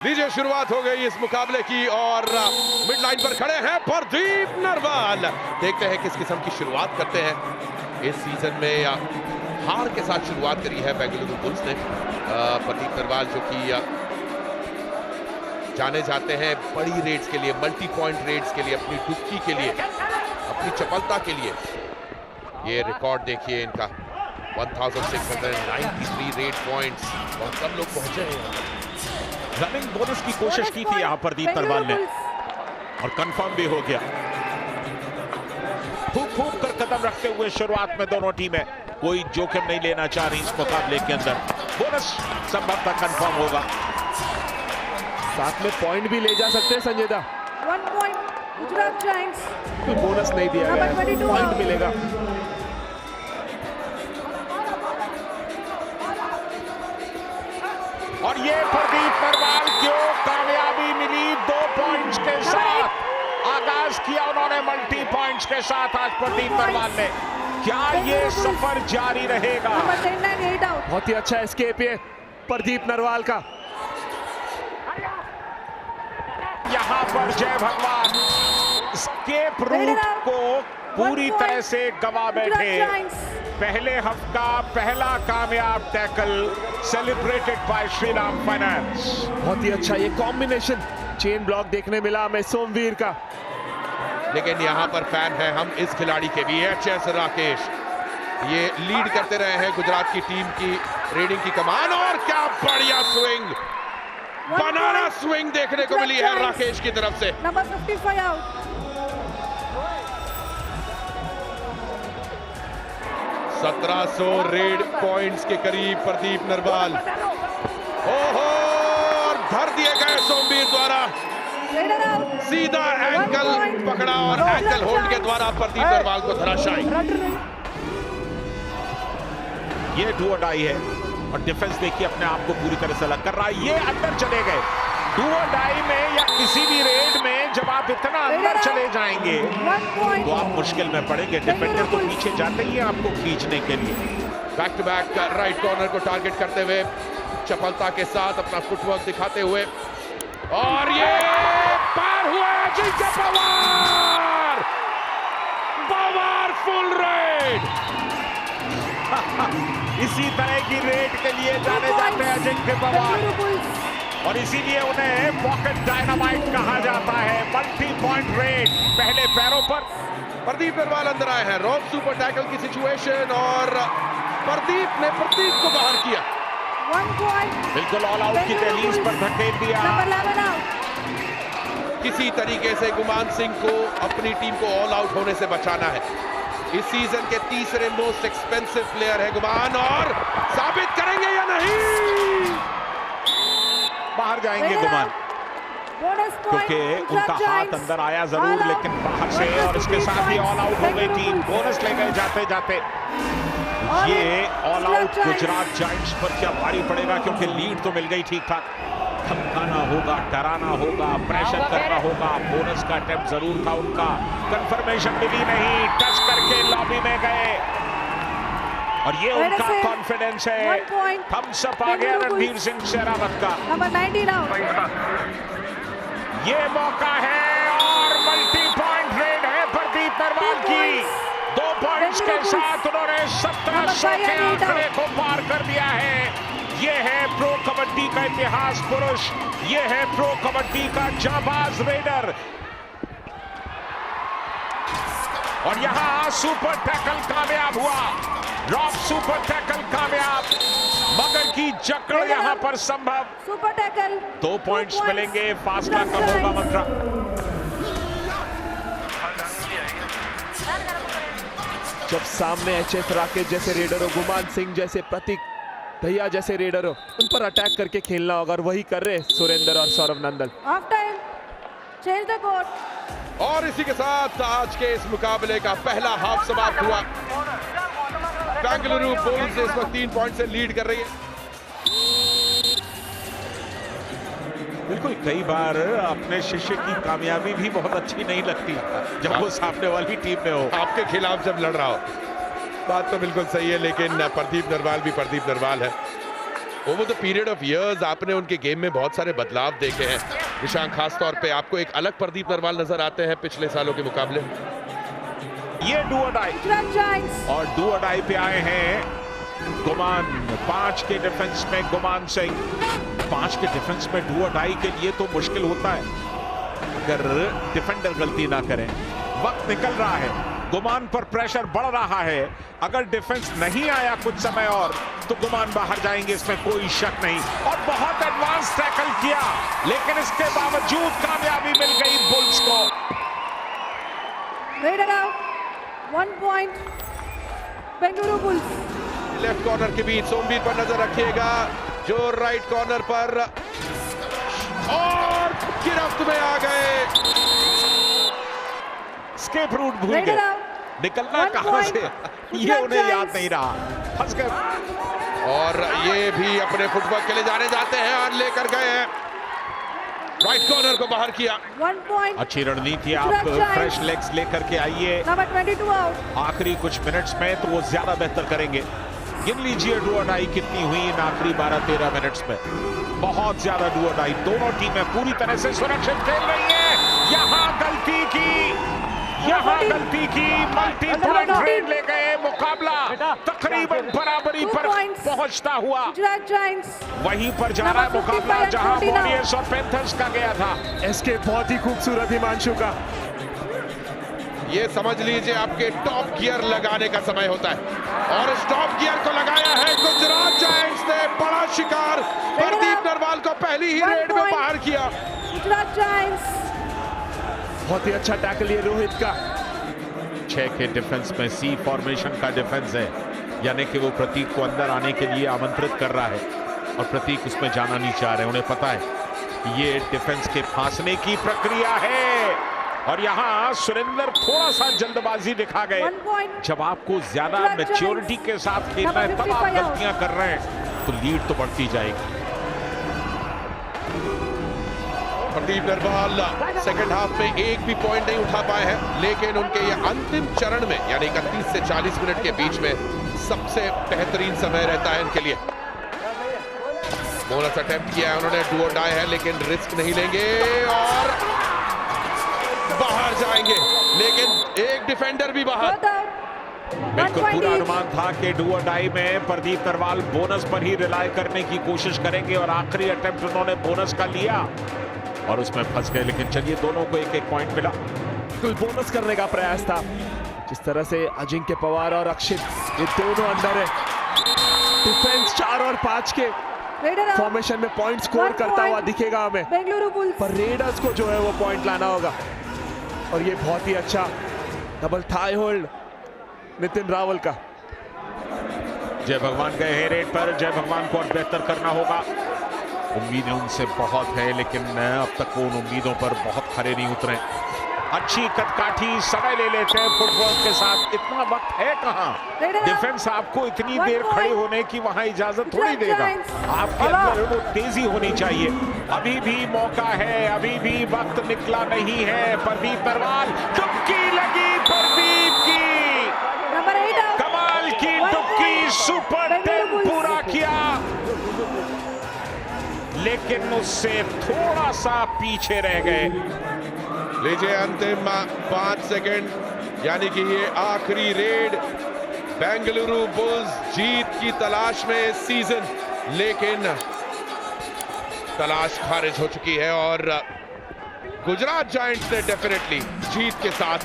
लीजिए शुरुआत हो गई इस मुकाबले की और मिड लाइन पर खड़े हैं प्रदीप नरवाल। देखते हैं किस किस्म की शुरुआत करते हैं इस सीजन में। या हार के साथ शुरुआत करी है बेंगलुरु बुल्स ने। प्रदीप नरवाल जो कि जाने जाते हैं बड़ी रेड्स के लिए, मल्टी पॉइंट रेड्स के लिए, अपनी डुबकी के लिए, अपनी चपलता के लिए। ये रिकॉर्ड देखिए इनका 1693 रेड पॉइंट्स। बहुत कम लोग पहुंचे हैं। रनिंग बोनस की कोशिश की थी यहां प्रदीप नरवाल ने और कंफर्म भी हो गया। फूक फूक कर कदम रखते हुए शुरुआत में दोनों टीमें कोई जोखिम नहीं लेना चाह रही इस मुकाबले के अंदर। बोनस संभवतः कंफर्म होगा, साथ में पॉइंट भी ले जा सकते हैं संजय दा। 1 पॉइंट गुजरात जायंट्स। कोई बोनस नहीं दिया गया है, पॉइंट मिलेगा। और ये प्रदीप नरवाल को कामयाबी मिली 2 पॉइंट्स के साथ। आगाज किया उन्होंने मल्टी पॉइंट्स के साथ आज प्रदीप नरवाल ने। क्या ये सफर जारी रहेगा? बहुत ही अच्छा एस्केप है प्रदीप नरवाल का। यहां पर जय भगवान स्केप रूट को पूरी तरह से गवा बैठे। पहले हफ्ता पहला कामयाब tackle celebrated by Shriram finance. बहुत ही अच्छा ये कॉम्बिनेशन चेन ब्लॉक देखने मिला हमें सोमवीर का। लेकिन यहाँ पर फैन है हम इस खिलाड़ी के भी, एचएस राकेश। ये लीड करते रहे हैं गुजरात की टीम की रेडिंग की कमान। और क्या बढ़िया स्विंग, बनाना स्विंग देखने को मिली है राकेश की तरफ से। Number 55 out. 1700 रेड पॉइंट्स के करीब प्रदीप नरवाल। ओहो, और धर दिए गए सोमवीर द्वारा। सीधा एंकल पकड़ा और एंकल होल्ड के द्वारा प्रदीप नरवाल को धराशायी। ये डू और डाई है और डिफेंस देखिए अपने आप को पूरी तरह से अलग कर रहा है। ये अंदर चले गए। डू और डाई में या किसी भी रेड में जब आप इतना अंदर चले जाएंगे तो आप मुश्किल में पड़ेंगे। डिफेंडर तो पीछे जाते ही है आपको खींचने के लिए। Back to back right corner को टारगेट करते हुए, चपलता के साथ अपना फुटवर्क दिखाते हुए, और ये पार हुआ अजिंक्य पवार। Powerful red. इसी तरह की रेड के लिए जाने जाते हैं अजिंक्य पवार और इसीलिए उन्हें पॉकेट डायनामाइट कहा जाता है। मल्टी पॉइंट रेड पहले पैरों पर। प्रदीप नरवाल अंदर आए हैं, रॉब सुपर टैकल की सिचुएशन और प्रदीप ने प्रदीप को बाहर किया। 1 पॉइंट बिल्कुल ऑल आउट की दहलीज पर धकेल दिया। Number 11 out. किसी तरीके से गुमान सिंह को अपनी टीम को ऑल आउट होने से बचाना है। इस सीजन के तीसरे मोस्ट एक्सपेंसिव प्लेयर है गुमान, और साबित करेंगे या नहीं? बाहर जाएंगे गुमान क्योंकि उनका हाथ अंदर आया जरूर लेकिन बाहर से, और इसके साथ ही ऑल आउट हो गई टीम। बोनस ले गए जाते जाते। ये ऑल आउट गुजरात जायंट्स पर क्या भारी पड़ेगा क्योंकि लीड तो मिल गई ठीक ठाक। धमकाना होगा, डराना होगा, प्रेशर करना होगा। बोनस का अटेम्प्ट जरूर था उनका, कंफर्मेशन मिली नहीं। टच करके लॉबी में गए और ये उनका कॉन्फिडेंस है। थम्स अप आ गया रणधीर सिंह शेरावत का। Number 19 out. ये मौका है और मल्टी पॉइंट रेड है प्रदीप नरवाल की। 2 पॉइंट्स के साथ उन्होंने 1700 के आंकड़े को पार कर दिया है। ये है प्रो कबड्डी का इतिहास पुरुष, ये है प्रो कबड्डी का जाबाज रेडर। और यहां सुपर टैकल कामयाब हुआ। ड्रॉप सुपर टैकल कामयाब, मगर की जकड़ यहां पर संभव। सुपर टैकल 2 पॉइंट्स मिलेंगे, फासला कम होगा मंत्रा। जब सामने एचएस राकेश जैसे रेडर हो, गुमान सिंह जैसे, प्रतीक दहिया जैसे रेडर हो, उन पर अटैक करके खेलना होगा और वही कर रहे सुरेंद्र और Saurabh Nandan. Half time, change the court. और इसी के साथ आज के इस मुकाबले का पहला हाफ समाप्त हुआ। बेंगलुरु बुल्स इस वक्त 3 पॉइंट से लीड कर रही है। बिल्कुल, कई बार अपने शिष्य की कामयाबी भी बहुत अच्छी नहीं लगती जब वो सामने वाली टीम में हो, आपके खिलाफ जब लड़ रहा हो। बात तो बिल्कुल सही है, लेकिन प्रदीप नरवाल भी प्रदीप नरवाल है। Over the period of years आपने उनके गेम में बहुत सारे बदलाव देखे हैं। निशांक, खास तौर पे आपको एक अलग प्रदीप नरवाल नजर आते हैं पिछले सालों के मुकाबले। ये डू और डाई, और डू और डाई पे आए हैं गुमान। 5 के डिफेंस में गुमान सिंह। 5 के डिफेंस में डू और डाई के लिए तो मुश्किल होता है अगर डिफेंडर गलती ना करें। वक्त निकल रहा है, गुमान पर प्रेशर बढ़ रहा है। अगर डिफेंस नहीं आया कुछ समय और तो गुमान बाहर जाएंगे, इसमें कोई शक नहीं। और बहुत एडवांस टैकल किया, लेकिन इसके बावजूद कामयाबी मिल गई बुल्स को। Raider out, 1 point Bengaluru bulls. Left corner के बीच सोमवीर पर नजर रखिएगा, जो राइट कॉर्नर पर, और गिरफ्त में आ गए। स्केप रूट भूल गए, निकलना कहां से ये उन्हें याद नहीं रहा, फंस गए। और ये भी अपने फुटवर्क के लिए जाने जाते हैं और लेकर गए हैं। राइट कॉर्नर को बाहर किया। 1 पॉइंट। अच्छी रणनीति, आप फ्रेश लेग्स लेकर के आइए। Number 22 out. आखिरी कुछ मिनट्स में तो वो ज्यादा बेहतर करेंगे। गिन लीजिए डू और डाई कितनी हुई इन आखिरी 12-13 मिनट्स में। बहुत ज्यादा डू और डाई। दोनों टीमें पूरी तरह से सुरक्षित खेल रही है। यहाँ गलती की मल्टी पॉइंट रेड ले गए। मुकाबला तकरीबन बराबरी पर पहुंचता हुआ वहीं पर जा रहा है मुकाबला जहां वॉरियर्स और पैंथर्स का गया था। एसके बहुत ही खूबसूरत हिमांशु का। ये समझ लीजिए आपके टॉप गियर लगाने का समय होता है, और इस टॉप गियर को लगाया है गुजरात जायंट्स ने। बड़ा शिकार, प्रदीप नरवाल को पहली ही रेड में बाहर किया। गुजरात जायंट्स। बहुत ही अच्छा टैकल ये रोहित का। 6 के डिफेंस में सी फॉर्मेशन का डिफेंस है, यानी कि वो प्रतीक को अंदर आने के लिए आमंत्रित कर रहा है और प्रतीक उसमें जाना नहीं चाह रहे। उन्हें पता है ये डिफेंस के फांसने की प्रक्रिया है, और यहाँ सुरेंद्र थोड़ा सा जल्दबाजी दिखा गए। जब आपको ज्यादा मैच्योरिटी के साथ खेलना है तब आप गलतियां कर रहे हैं तो लीड तो बढ़ती जाएगी। प्रदीप नरवाल सेकंड हाफ में एक भी पॉइंट नहीं उठा पाए हैं, लेकिन उनके ये अंतिम चरण में यानी 31 से 40 मिनट के बीच में सबसे बेहतरीन समय रहता है इनके लिए। बोनस अटेम्प्ट किया है उन्होंने, डू और डाई है, लेकिन रिस्क नहीं लेंगे और बाहर जाएंगे। लेकिन एक डिफेंडर भी बाहर। बिल्कुल पूरा अनुमान था कि डू और डाई में प्रदीप नरवाल बोनस पर ही रिलाय करने की कोशिश करेंगे, और आखिरी अटेम्प्ट उन्होंने बोनस का लिया और उसमें फंस गए। लेकिन चलिए दोनों को एक पॉइंट मिला। बिल्कुल बोनस करने का प्रयास था। जिस तरह से अजिंक्य पवार और अक्षित ये दोनों अंदर है। डिफेंस 4 और 5 के फॉर्मेशन में पॉइंट स्कोर करता हुआ दिखेगा हमें, पर रेडर्स को जो है वो पॉइंट लाना होगा। और ये बहुत ही अच्छा double thigh hold Nitin Rawal का। जय भगवान गए हैं रेड पर, जय भगवान को और बेहतर करना होगा। उम्मीदें उनसे बहुत है, लेकिन अब तक वो उन उम्मीदों पर बहुत खरे नहीं उतरे। अच्छी कदकाठी समय ले लेते हैं फुटबॉल के साथ। इतना वक्त है कहां, डिफेंस आपको इतनी देर खड़े होने की वहां इजाजत थोड़ी देगा। आपके अंदर वो तेजी होनी चाहिए। अभी भी मौका है, अभी भी वक्त निकला नहीं है। प्रदीप नरवाल, डुबकी लगी प्रदीप की, कमाल की डुबकी, सुपर 10 पूरा किया, लेकिन उससे थोड़ा सा पीछे रह गए। लीजिए अंतिम 5 सेकंड, यानी कि ये आखिरी रेड। बेंगलुरु बुल्स जीत की तलाश में इस सीजन, लेकिन तलाश खारिज हो चुकी है और गुजरात जायंट्स ने डेफिनेटली जीत के साथ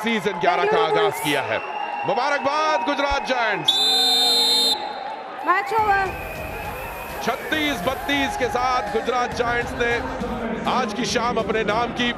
सीजन 11 का आगाज किया है। मुबारकबाद गुजरात जायंट्स। Match over. 36-32 के साथ गुजरात जायंट्स ने आज की शाम अपने नाम की